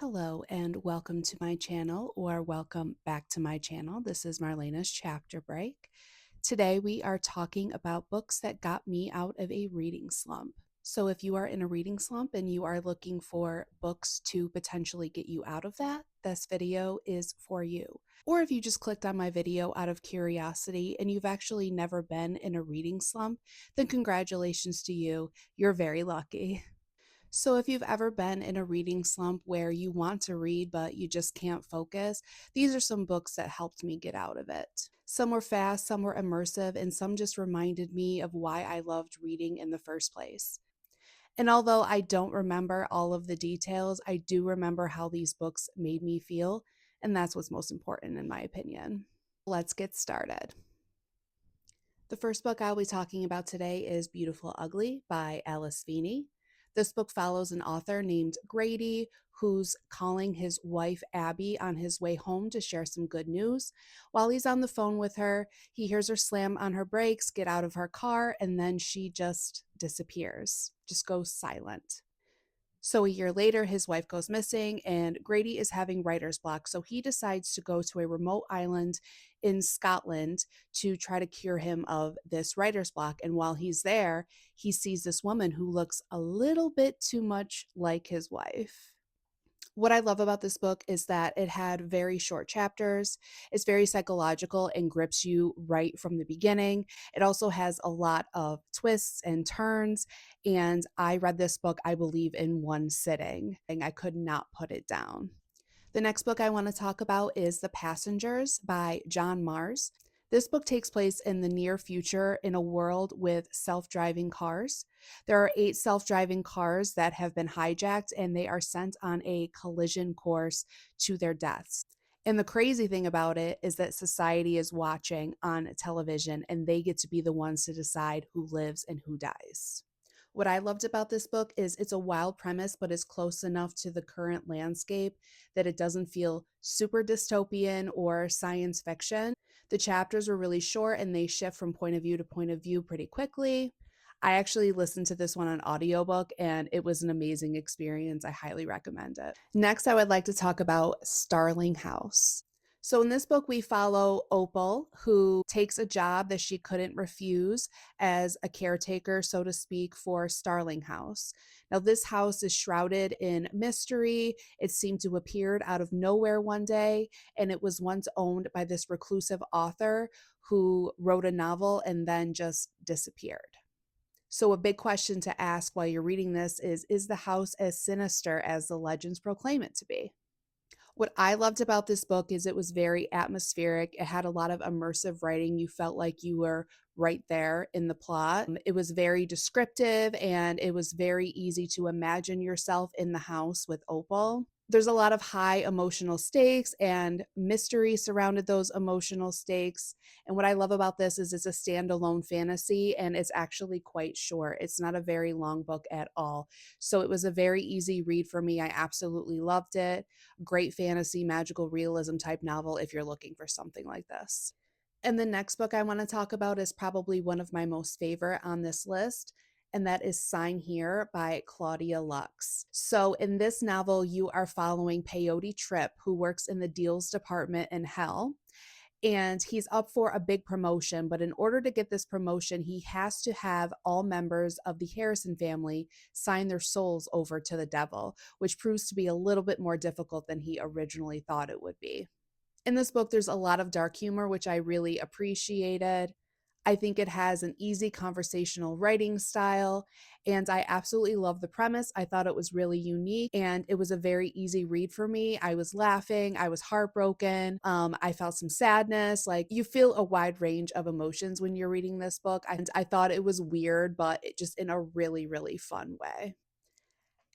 Hello and welcome to my channel, or welcome back to my channel. This is Marlena's Chapter Break. Today we are talking about books that got me out of a reading slump. So if you are in a reading slump and you are looking for books to potentially get you out of that, this video is for you. Or if you just clicked on my video out of curiosity and you've actually never been in a reading slump, then congratulations to you. You're very lucky. So, if you've ever been in a reading slump where you want to read but you just can't focus, these are some books that helped me get out of it. Some were fast, some were immersive, and some just reminded me of why I loved reading in the first place. And although I don't remember all of the details, I do remember how these books made me feel, and that's what's most important in my opinion. Let's get started. The first book I'll be talking about today is Beautiful Ugly by Alice Feeney. This book follows an author named Grady who's calling his wife Abby on his way home to share some good news. While he's on the phone with her, he hears her slam on her brakes, get out of her car, and then she just disappears, just goes silent. So a year later, his wife goes missing, and Grady is having writer's block. So he decides to go to a remote island in Scotland to try to cure him of this writer's block. And while he's there, he sees this woman who looks a little bit too much like his wife. What I love about this book is that it had very short chapters. It's very psychological and grips you right from the beginning. It also has a lot of twists and turns. And I read this book, I believe, in one sitting, and I could not put it down. The next book I want to talk about is The Passengers by John Mars. This book takes place in the near future in a world with self-driving cars. There are 8 self-driving cars that have been hijacked and they are sent on a collision course to their deaths. And the crazy thing about it is that society is watching on television and they get to be the ones to decide who lives and who dies. What I loved about this book is it's a wild premise, but it's close enough to the current landscape that it doesn't feel super dystopian or science fiction. The chapters were really short and they shift from point of view to point of view pretty quickly. I actually listened to this one on audiobook and it was an amazing experience. I highly recommend it. Next, I would like to talk about Starling House. So in this book, we follow Opal, who takes a job that she couldn't refuse as a caretaker, so to speak, for Starling House. Now, this house is shrouded in mystery. It seemed to have appeared out of nowhere one day, and it was once owned by this reclusive author who wrote a novel and then just disappeared. So, a big question to ask while you're reading this is the house as sinister as the legends proclaim it to be? What I loved about this book is it was very atmospheric. It had a lot of immersive writing. You felt like you were right there in the plot. It was very descriptive and it was very easy to imagine yourself in the house with Opal. There's a lot of high emotional stakes and mystery surrounded those emotional stakes. And what I love about this is it's a standalone fantasy and it's actually quite short. It's not a very long book at all. So it was a very easy read for me. I absolutely loved it. Great fantasy, magical realism type novel if you're looking for something like this. And the next book I want to talk about is probably one of my most favorite on this list, and that is Sign Here by Claudia Lux. So, in this novel, you are following Peyote Tripp, who works in the deals department in hell. And he's up for a big promotion, but in order to get this promotion, he has to have all members of the Harrison family sign their souls over to the devil, which proves to be a little bit more difficult than he originally thought it would be. In this book, there's a lot of dark humor, which I really appreciated. I think it has an easy conversational writing style, and I absolutely love the premise. I thought it was really unique, and it was a very easy read for me. I was laughing, I was heartbroken, I felt some sadness. Like you feel a wide range of emotions when you're reading this book, and I thought it was weird, but it just in a really, really fun way.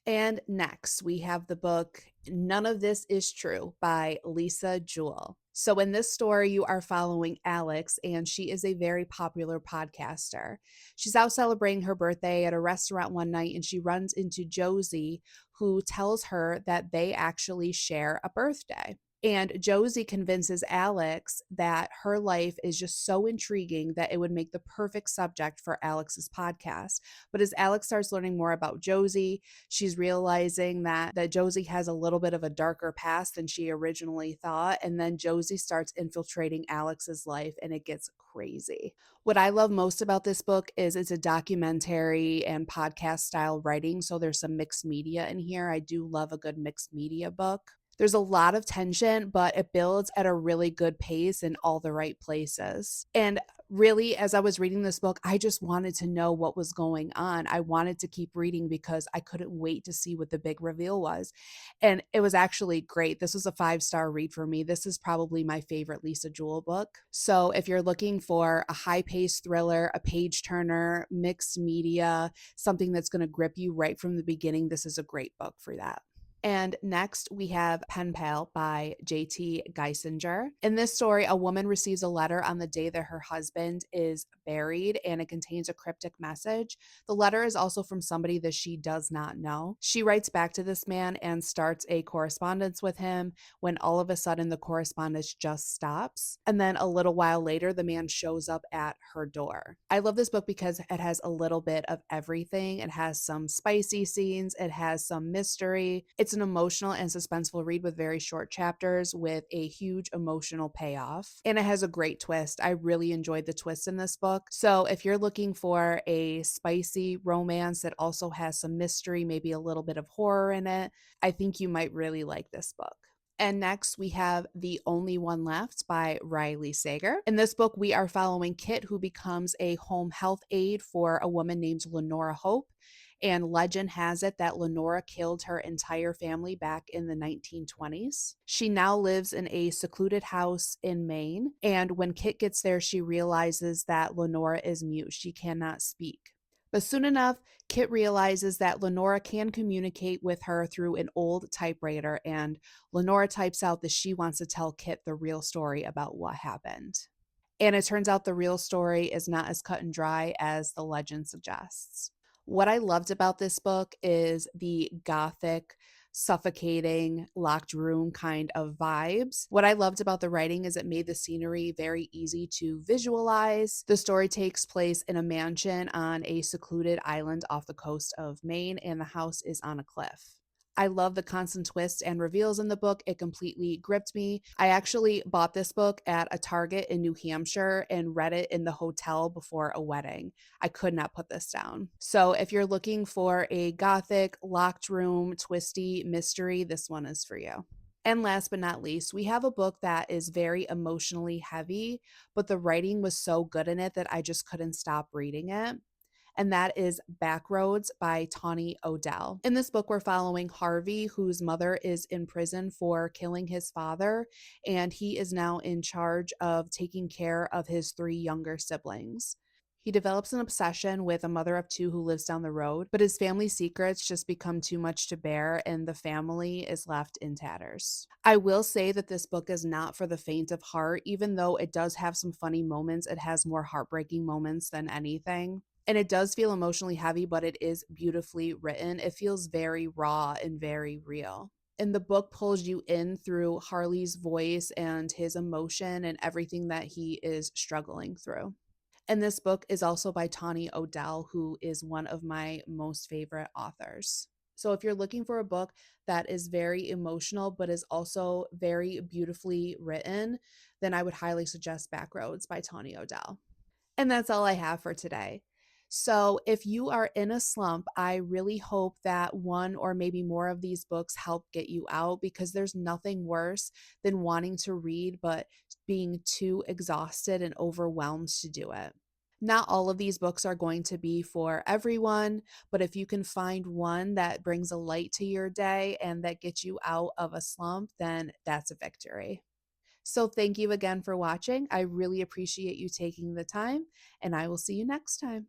And next, we have the book None of This Is True by Lisa Jewell. So, in this story, you are following Alex, and she is a very popular podcaster. She's out celebrating her birthday at a restaurant one night, and she runs into Josie, who tells her that they actually share a birthday. And Josie convinces Alex that her life is just so intriguing that it would make the perfect subject for Alex's podcast. But as Alex starts learning more about Josie, she's realizing that Josie has a little bit of a darker past than she originally thought. And then Josie starts infiltrating Alex's life and it gets crazy. What I love most about this book is it's a documentary and podcast style writing. So there's some mixed media in here. I do love a good mixed media book. There's a lot of tension, but it builds at a really good pace in all the right places. And really, as I was reading this book, I just wanted to know what was going on. I wanted to keep reading because I couldn't wait to see what the big reveal was. And it was actually great. This was a 5-star read for me. This is probably my favorite Lisa Jewell book. So if you're looking for a high paced thriller, a page turner, mixed media, something that's going to grip you right from the beginning, this is a great book for that. And next, we have Pen Pal by J.T. Geisinger. In this story, a woman receives a letter on the day that her husband is buried, and it contains a cryptic message. The letter is also from somebody that she does not know. She writes back to this man and starts a correspondence with him when all of a sudden the correspondence just stops. And then a little while later, the man shows up at her door. I love this book because it has a little bit of everything. It has some spicy scenes, it has some mystery. It's an emotional and suspenseful read with very short chapters with a huge emotional payoff. And it has a great twist. I really enjoyed the twist in this book. So if you're looking for a spicy romance that also has some mystery, maybe a little bit of horror in it, I think you might really like this book. And next, we have The Only One Left by Riley Sager. In this book, we are following Kit, who becomes a home health aide for a woman named Lenora Hope. And legend has it that Lenora killed her entire family back in the 1920s. She now lives in a secluded house in Maine. And when Kit gets there, she realizes that Lenora is mute. She cannot speak. But soon enough, Kit realizes that Lenora can communicate with her through an old typewriter, and Lenora types out that she wants to tell Kit the real story about what happened. And it turns out the real story is not as cut and dry as the legend suggests. What I loved about this book is the gothic, suffocating, locked room kind of vibes. What I loved about the writing is it made the scenery very easy to visualize. The story takes place in a mansion on a secluded island off the coast of Maine, and the house is on a cliff. I love the constant twists and reveals in the book. It completely gripped me. I actually bought this book at a Target in New Hampshire and read it in the hotel before a wedding. I could not put this down. So if you're looking for a gothic, locked room, twisty mystery, this one is for you. And last but not least, we have a book that is very emotionally heavy, but the writing was so good in it that I just couldn't stop reading it, and that is Backroads by Tawny Odell. In this book, we're following Harvey, whose mother is in prison for killing his father, and he is now in charge of taking care of his 3 younger siblings. He develops an obsession with a mother of 2 who lives down the road, but his family secrets just become too much to bear, and the family is left in tatters. I will say that this book is not for the faint of heart. Even though it does have some funny moments, it has more heartbreaking moments than anything. And it does feel emotionally heavy, but it is beautifully written. It feels very raw and very real. And the book pulls you in through Harley's voice and his emotion and everything that he is struggling through. And this book is also by Tawny Odell, who is one of my most favorite authors. So if you're looking for a book that is very emotional but is also very beautifully written, then I would highly suggest Backroads by Tawny Odell. And that's all I have for today. So, if you are in a slump, I really hope that one or maybe more of these books help get you out, because there's nothing worse than wanting to read but being too exhausted and overwhelmed to do it. Not all of these books are going to be for everyone, but if you can find one that brings a light to your day and that gets you out of a slump, then that's a victory. So, thank you again for watching. I really appreciate you taking the time, and I will see you next time.